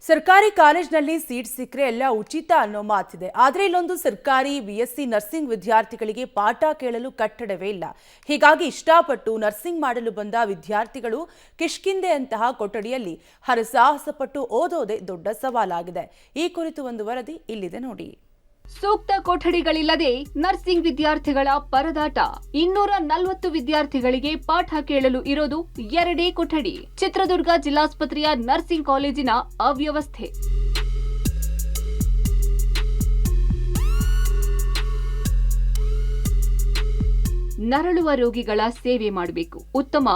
ಸರ್ಕಾರಿ ಕಾಲೇಜಿನಲ್ಲಿ ಸೀಟ್ ಸಿಕ್ಕರೆ ಎಲ್ಲ ಉಚಿತ ಅನ್ನೋ ಮಾತಿದೆ. ಆದರೆ ಇಲ್ಲೊಂದು ಸರ್ಕಾರಿ ಬಿಎಸ್ಸಿ ನರ್ಸಿಂಗ್ ವಿದ್ಯಾರ್ಥಿಗಳಿಗೆ ಪಾಠ ಕೇಳಲು ಕಟ್ಟಡವೇ ಇಲ್ಲ. ಹೀಗಾಗಿ ಇಷ್ಟಪಟ್ಟು ನರ್ಸಿಂಗ್ ಮಾಡಲು ಬಂದ ವಿದ್ಯಾರ್ಥಿಗಳು ಕಿಷ್ಕಿಂಧೆಯಂತಹ ಕೊಠಡಿಯಲ್ಲಿ ಹರಸಾಹಸಪಟ್ಟು ಓದೋದೇ ದೊಡ್ಡ ಸವಾಲಾಗಿದೆ. ಈ ಕುರಿತು ಒಂದು ವರದಿ ಇಲ್ಲಿದೆ ನೋಡಿ. ಸೂಕ್ತ ಕೊಠಡಿಗಳಿಲ್ಲದೆ ನರ್ಸಿಂಗ್ ವಿದ್ಯಾರ್ಥಿಗಳ ಪರದಾಟ. 240 ವಿದ್ಯಾರ್ಥಿಗಳಿಗೆ ಪಾಠ ಕೇಳಲು ಇರೋದು 2 ಕೊಠಡಿ. ಚಿತ್ರದುರ್ಗ ಜಿಲ್ಲಾಸ್ಪತ್ರೆಯ ನರ್ಸಿಂಗ್ ಕಾಲೇಜಿನ ಅವ್ಯವಸ್ಥೆ. ನರಳುವ ರೋಗಿಗಳ ಸೇವೆ ಮಾಡಬೇಕು, ಉತ್ತಮ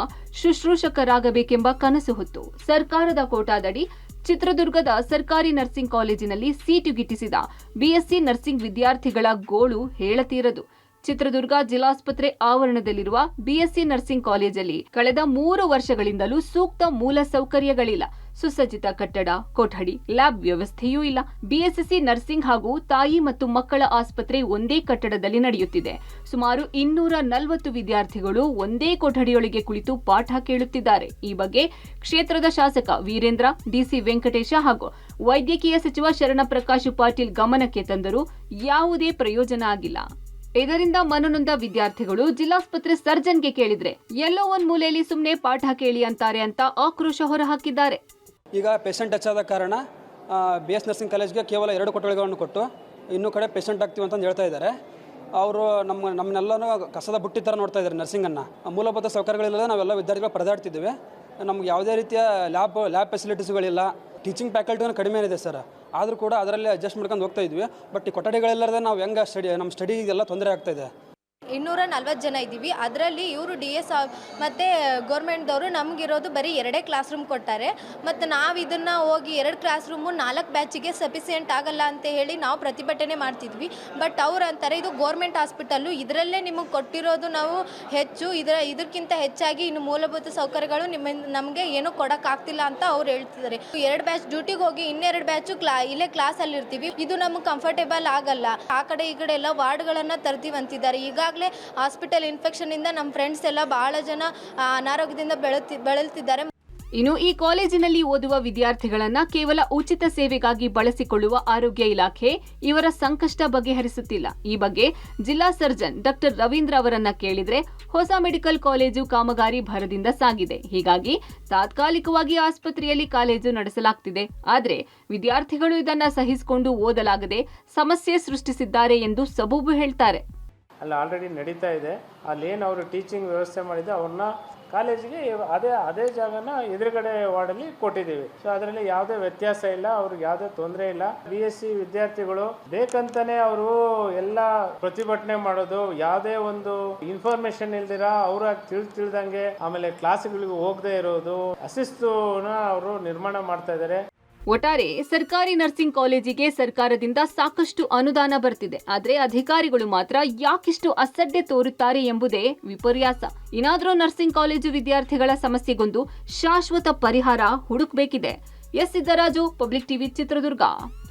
ಶುಶ್ರೂಷಕರಾಗಬೇಕೆಂಬ ಕನಸು ಹೊತ್ತು ಸರ್ಕಾರದ ಕೋಟಾದಡಿ ಚಿತ್ರದುರ್ಗದ ಸರ್ಕಾರಿ ನರ್ಸಿಂಗ್ ಕಾಲೇಜಿನಲ್ಲಿ ಸೀಟು ಗಿಟ್ಟಿಸಿದ ಬಿಎಸ್ಸಿ ನರ್ಸಿಂಗ್ ವಿದ್ಯಾರ್ಥಿಗಳ ಗೋಳು ಹೇಳತೀರದು. ಚಿತ್ರದುರ್ಗ ಜಿಲ್ಲಾಸ್ಪತ್ರೆ ಆವರಣದಲ್ಲಿರುವ ಬಿಎಸ್ಸಿ ನರ್ಸಿಂಗ್ ಕಾಲೇಜಲ್ಲಿ ಕಳೆದ 3 ವರ್ಷಗಳಿಂದಲೂ ಸೂಕ್ತ ಮೂಲ ಸೌಕರ್ಯಗಳಿಲ್ಲ. ಸುಸಜ್ಜಿತ ಕಟ್ಟಡ, ಕೊಠಡಿ, ಲ್ಯಾಬ್ ವ್ಯವಸ್ಥೆಯೂ ಇಲ್ಲ. ಬಿಎಸ್ಸಿ ನರ್ಸಿಂಗ್ ಹಾಗೂ ತಾಯಿ ಮತ್ತು ಮಕ್ಕಳ ಆಸ್ಪತ್ರೆ ಒಂದೇ ಕಟ್ಟಡದಲ್ಲಿ ನಡೆಯುತ್ತಿದೆ. ಸುಮಾರು 240 ವಿದ್ಯಾರ್ಥಿಗಳು ಒಂದೇ ಕೊಠಡಿಯೊಳಗೆ ಕುಳಿತು ಪಾಠ ಕೇಳುತ್ತಿದ್ದಾರೆ. ಈ ಬಗ್ಗೆ ಕ್ಷೇತ್ರದ ಶಾಸಕ ವೀರೇಂದ್ರ, ಡಿಸಿ ವೆಂಕಟೇಶ ಹಾಗೂ ವೈದ್ಯಕೀಯ ಸಚಿವ ಶರಣಪ್ರಕಾಶ್ ಪಾಟೀಲ್ ಗಮನಕ್ಕೆ ತಂದರೂ ಯಾವುದೇ ಪ್ರಯೋಜನ ಆಗಿಲ್ಲ. ಇದರಿಂದ ಮನನೊಂದ ವಿದ್ಯಾರ್ಥಿಗಳು ಜಿಲ್ಲಾಸ್ಪತ್ರೆ ಸರ್ಜನ್ಗೆ ಕೇಳಿದ್ರೆ ಎಲ್ಲೋ ಒಂದ್ ಮೂಲೆಯಲ್ಲಿ ಸುಮ್ಮನೆ ಪಾಠ ಕೇಳಿ ಅಂತಾರೆ ಅಂತ ಆಕ್ರೋಶ ಹೊರಹಾಕಿದ್ದಾರೆ. ಈಗ ಪೇಷಂಟ್ ಹೆಚ್ಚಾದ ಕಾರಣ BS ನರ್ಸಿಂಗ್ ಕಾಲೇಜ್ಗೆ ಕೇವಲ 2 ಕೊಠಡಿಗಳನ್ನು ಕೊಟ್ಟು ಇನ್ನೂ ಕಡೆ ಪೇಷಂಟ್ ಆಗ್ತೀವಿ ಅಂತಂದು ಹೇಳ್ತಾ ಇದ್ದಾರೆ. ಅವರು ನಮ್ಮನ್ನೆಲ್ಲನೂ ಕಸದ ಬುಟ್ಟಿ ಥರ ನೋಡ್ತಾ ಇದ್ದಾರೆ. ನರ್ಸಿಂಗನ್ನು ಮೂಲಭೂತ ಸೌಕರ್ಯಗಳಿಲ್ಲದೆ ನಾವೆಲ್ಲ ವಿದ್ಯಾರ್ಥಿಗಳು ಪರದಾಡ್ತಿದ್ದೀವಿ. ನಮ್ಗೆ ಯಾವುದೇ ರೀತಿಯ ಲ್ಯಾಬ್ ಫೆಸಿಲಿಟೀಸ್ಗಳಿಲ್ಲ. ಟೀಚಿಂಗ್ ಫ್ಯಾಕಲ್ಟಿನೂ ಕಡಿಮೆ ಇದೆ ಸರ್. ಆದರೂ ಕೂಡ ಅದರಲ್ಲಿ ಅಡ್ಜಸ್ಟ್ ಮಾಡ್ಕೊಂಡು ಹೋಗ್ತಾ ಇದ್ವಿ. ಬಟ್ ಈ ಕೊಠಡಿಗಳಿಲ್ಲದೆ ನಾವು ಹೆಂಗೆ ನಮ್ಮ ಸ್ಟಡಿಗೆಲ್ಲ ತೊಂದರೆ ಆಗ್ತಾ ಇದೆ. 240 ಜನ ಇದ್ದೀವಿ. ಅದರಲ್ಲಿ ಇವರು DS ಮತ್ತು ಗೌರ್ಮೆಂಟ್ದವರು ನಮಗಿರೋದು ಬರೀ 2 ಕ್ಲಾಸ್ ರೂಮ್ ಕೊಟ್ಟಾರೆ. ಮತ್ತು ನಾವು ಇದನ್ನು ಹೋಗಿ 2 ಕ್ಲಾಸ್ ರೂಮು 4 ಬ್ಯಾಚಿಗೆ ಸಫಿಸಿಯೆಂಟ್ ಆಗಲ್ಲ ಅಂತ ಹೇಳಿ ನಾವು ಪ್ರತಿಭಟನೆ ಮಾಡ್ತಿದ್ವಿ. ಬಟ್ ಅವ್ರು ಅಂತಾರೆ ಇದು ಗೌರ್ಮೆಂಟ್ ಹಾಸ್ಪಿಟಲ್ಲು, ಇದರಲ್ಲೇ ನಿಮಗೆ ಕೊಟ್ಟಿರೋದು ನಾವು ಹೆಚ್ಚು, ಇದಕ್ಕಿಂತ ಹೆಚ್ಚಾಗಿ ಇನ್ನು ಮೂಲಭೂತ ಸೌಕರ್ಯಗಳು ನಮಗೆ ಏನೂ ಕೊಡೋಕ್ಕಾಗ್ತಿಲ್ಲ ಅಂತ ಅವ್ರು ಹೇಳ್ತಿದ್ದಾರೆ. 2 ಬ್ಯಾಚ್ ಡ್ಯೂಟಿಗೆ ಹೋಗಿ ಇನ್ನೆರಡು ಬ್ಯಾಚು ಇಲ್ಲೇ ಕ್ಲಾಸಲ್ಲಿ ಇರ್ತೀವಿ. ಇದು ನಮಗೆ ಕಂಫರ್ಟೇಬಲ್ ಆಗಲ್ಲ. ಆ ಕಡೆ ಈ ಕಡೆ ಎಲ್ಲ ವಾರ್ಡ್ಗಳನ್ನು ತರ್ತೀವಿ ಅಂತಿದ್ದಾರೆ. ಈಗಾಗಲೇ ಹಾಸ್ಪಿಟಲ್ ಇನ್ಫೆಕ್ಷನ್ ಇಂದ ನಮ್ಮ ಫ್ರೆಂಡ್ಸ್ ಎಲ್ಲ ಬಹಳ ಜನ ಅನಾರೋಗ್ಯದಿಂದ ಬಳಲ್ತಿದ್ದಾರೆ. ಇನ್ನು ಈ ಕಾಲೇಜಿನಲ್ಲಿ ಓದುವ ವಿದ್ಯಾರ್ಥಿಗಳನ್ನ ಕೇವಲ ಉಚಿತ ಸೇವೆಗಾಗಿ ಬಳಸಿಕೊಳ್ಳುವ ಆರೋಗ್ಯ ಇಲಾಖೆ ಇವರ ಸಂಕಷ್ಟ ಬಗೆಹರಿಸುತ್ತಿಲ್ಲ. ಈ ಬಗ್ಗೆ ಜಿಲ್ಲಾ ಸರ್ಜನ್ ಡಾಕ್ಟರ್ ರವೀಂದ್ರ ಅವರನ್ನ ಕೇಳಿದ್ರೆ ಹೊಸ ಮೆಡಿಕಲ್ ಕಾಲೇಜು ಕಾಮಗಾರಿ ಭರದಿಂದ ಸಾಗಿದೆ. ಹೀಗಾಗಿ ತಾತ್ಕಾಲಿಕವಾಗಿ ಆಸ್ಪತ್ರೆಯಲ್ಲಿ ಕಾಲೇಜು ನಡೆಸಲಾಗ್ತಿದೆ. ಆದರೆ ವಿದ್ಯಾರ್ಥಿಗಳು ಇದನ್ನ ಸಹಿಸಿಕೊಂಡು ಓದಲಾಗದೆ ಸಮಸ್ಯೆ ಸೃಷ್ಟಿಸಿದ್ದಾರೆ ಎಂದು ಸಬೂಬು ಹೇಳ್ತಾರೆ. ಅಲ್ಲಿ ಆಲ್ರೆಡಿ ನಡೀತಾ ಇದೆ. ಅಲ್ಲೇನು ಅವರು ಟೀಚಿಂಗ್ ವ್ಯವಸ್ಥೆ ಮಾಡಿದೆ ಅವ್ರನ್ನ ಕಾಲೇಜಿಗೆ ಅದೇ ಜಾಗನ ಎದುರುಗಡೆ ವಾರ್ಡಲ್ಲಿ ಕೊಟ್ಟಿದ್ದೀವಿ. ಸೊ ಅದರಲ್ಲಿ ಯಾವುದೇ ವ್ಯತ್ಯಾಸ ಇಲ್ಲ, ಅವ್ರಿಗೆ ಯಾವುದೇ ತೊಂದರೆ ಇಲ್ಲ. BSc ವಿದ್ಯಾರ್ಥಿಗಳು ಬೇಕಂತಾನೆ ಅವರು ಎಲ್ಲ ಪ್ರತಿಭಟನೆ ಮಾಡೋದು, ಯಾವುದೇ ಒಂದು ಇನ್ಫಾರ್ಮೇಶನ್ ಇಲ್ದಿರ ಅವ್ರ ತಿಳಿದಂಗೆ ಆಮೇಲೆ ಕ್ಲಾಸ್ಗಳಿಗೆ ಹೋಗದೆ ಇರೋದು, ಅಶಿಸ್ತುನ ಅವರು ನಿರ್ಮಾಣ ಮಾಡ್ತಾ ಇದ್ದಾರೆ. ಒಟ್ಟಾರೆ ಸರ್ಕಾರಿ ನರ್ಸಿಂಗ್ ಕಾಲೇಜಿಗೆ ಸರ್ಕಾರದಿಂದ ಸಾಕಷ್ಟು ಅನುದಾನ ಬರ್ತಿದೆ. ಆದರೆ ಅಧಿಕಾರಿಗಳು ಮಾತ್ರ ಯಾಕಿಷ್ಟು ಅಸಡ್ಡೆ ತೋರುತ್ತಾರೆ ಎಂಬುದೇ ವಿಪರ್ಯಾಸ. ಇನ್ನಾದರೂ ನರ್ಸಿಂಗ್ ಕಾಲೇಜು ವಿದ್ಯಾರ್ಥಿಗಳ ಸಮಸ್ಯೆಗೊಂದು ಶಾಶ್ವತ ಪರಿಹಾರ ಹುಡುಕಬೇಕಿದೆ. S Siddaraju, public TV, Chitradurga.